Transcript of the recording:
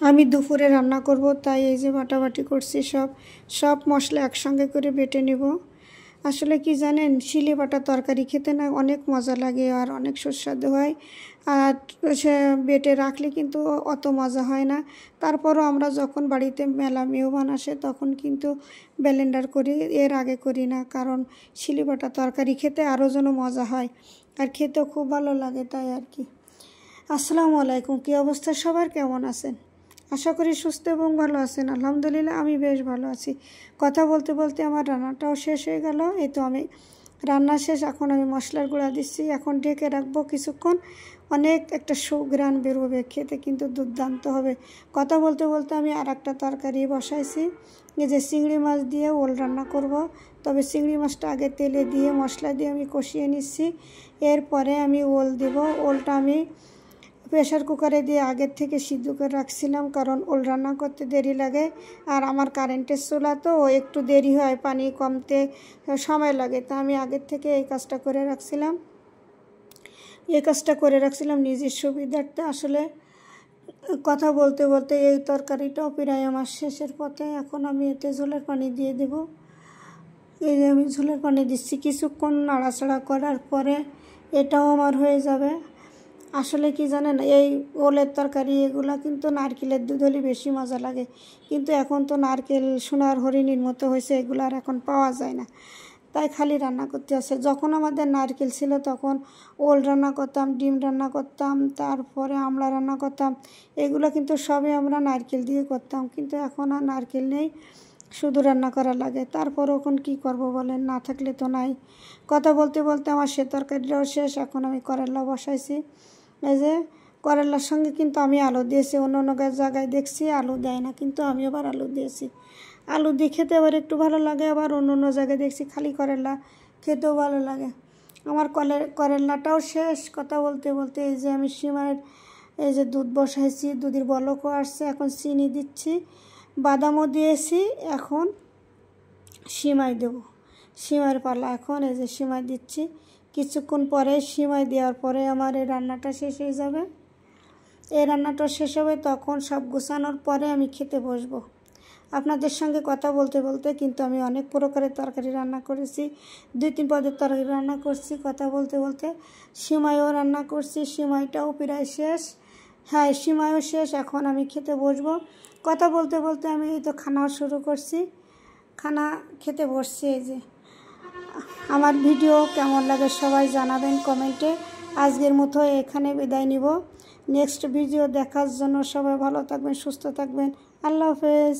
আমি দুপুরে রান্না করব, তাই এই যে বাটাবাটি করছি। সব মশলা একসঙ্গে করে বেটে নেব। আসলে কি জানেন, শিলে বাটা তরকারি খেতে না অনেক মজা লাগে আর অনেক সুস্বাদু হয়। আর সে বেটে রাখলে কিন্তু অত মজা হয় না। তারপরও আমরা যখন বাড়িতে মেলা মেহমান আসে তখন কিন্তু ব্লেন্ডার করি, এর আগে করি না, কারণ শিলে বাটা তরকারি খেতে আরও যেন মজা হয় আর খেতেও খুব ভালো লাগে, তাই আর কি। আসসালামু আলাইকুম, কী অবস্থা সবার, কেমন আছেন? আশা করি সুস্থ এবং ভালো আছেন। আলহামদুলিল্লাহ আমি বেশ ভালো আছি। কথা বলতে বলতে আমার রান্নাটাও শেষ হয়ে গেল। এই তো আমি রান্না শেষ, এখন আমি মশলার গুঁড়া দিচ্ছি। এখন ঢেকে রাখবো কিছুক্ষণ, অনেক একটা সুঘ্রাণ বেরোবে, খেতে কিন্তু দুর্দান্ত হবে। কথা বলতে বলতে আমি আর একটা তরকারি বসাইছি, এই যে চিংড়ি মাছ দিয়ে ওল রান্না করব। তবে চিংড়ি মাছটা আগে তেলে দিয়ে মশলা দিয়ে আমি কষিয়ে নিচ্ছি, এরপরে আমি ওল দেব। ওলটা আমি প্রেশার কুকারে দিয়ে আগের থেকে সিদ্ধ করে রাখছিলাম, কারণ ওল রান্না করতে দেরি লাগে। আর আমার কারেন্টের চুলা তো একটু দেরি হয়, পানি কমতে সময় লাগে, তা আমি আগের থেকে এই কাজটা করে রাখছিলাম নিজের সুবিধার্থে। আসলে কথা বলতে বলতে এই তরকারিটাও প্রায় আমার শেষের পথে। এখন আমি এতে ঝোলের পানি দিয়ে দেব। এই যে আমি ঝোলের পানি দিচ্ছি, কিছুক্ষণ নাড়াচাড়া করার পরে এটাও আমার হয়ে যাবে। আসলে কি জানেন, এই ওলের তরকারি এগুলা কিন্তু নারকেলের দুধ হলে বেশি মজা লাগে, কিন্তু এখন তো নারকেল সোনার হরিণীর মতো হয়েছে, এগুলো আর এখন পাওয়া যায় না, তাই খালি রান্না করতে আসে। যখন আমাদের নারকেল ছিল তখন ওল রান্না করতাম, ডিম রান্না করতাম, তারপরে আমড়া রান্না করতাম। এগুলো কিন্তু সবই আমরা নারকেল দিয়ে করতাম, কিন্তু এখন আর নারকেল নেই, শুধু রান্না করা লাগে। তারপর এখন কি করব বলেন, না থাকলে তো নাই। কথা বলতে বলতে আমার সে তরকারিটাও শেষ। এখন আমি করলা বসাইছি। এই যে করলার সঙ্গে কিন্তু আমি আলু দিয়েছি, অন্য অন্য জায়গায় দেখছি আলু দেয় না, কিন্তু আমি আবার আলু দিয়েছি। আলু দিয়ে খেতে আবার একটু ভালো লাগে, আবার অন্য অন্য জায়গায় দেখছি খালি করলা খেতেও ভালো লাগে। আমার করলাটাও শেষ। কথা বলতে বলতে এই যে আমি সিমাইয়ের এই যে দুধ বসাইছি, দুধের বলকও আসছে, এখন চিনি দিচ্ছি, বাদামও দিয়েছি, এখন সিমাই দেব। সিমাইয়ের পালা এখন, এই যে সিমাই দিচ্ছি। কিছুক্ষণ পরে সিমাই দেওয়ার পরে আমার এই রান্নাটা শেষ হয়ে যাবে। এই রান্নাটা শেষ হবে, তখন সব গুছানোর পরে আমি খেতে বসবো। আপনাদের সঙ্গে কথা বলতে বলতে কিন্তু আমি অনেক প্রকারের তরকারি রান্না করেছি, 2-3 পদের তরকারি রান্না করছি। কথা বলতে বলতে সিমাইও রান্না করছি, সিমাইটাও প্রায় শেষ। হ্যাঁ, সিমাইও শেষ, এখন আমি খেতে বসবো। কথা বলতে বলতে আমি এই তো খানাও শুরু করছি, খানা খেতে বসছি। এই যে আমার ভিডিও কেমন লাগে সবাই জানাবেন কমেন্টে। আজকের মতো এখানে বিদায় নিব। নেক্সট ভিডিও দেখার জন্য সবাই ভালো থাকবেন, সুস্থ থাকবেন। আল্লাহ হাফেজ।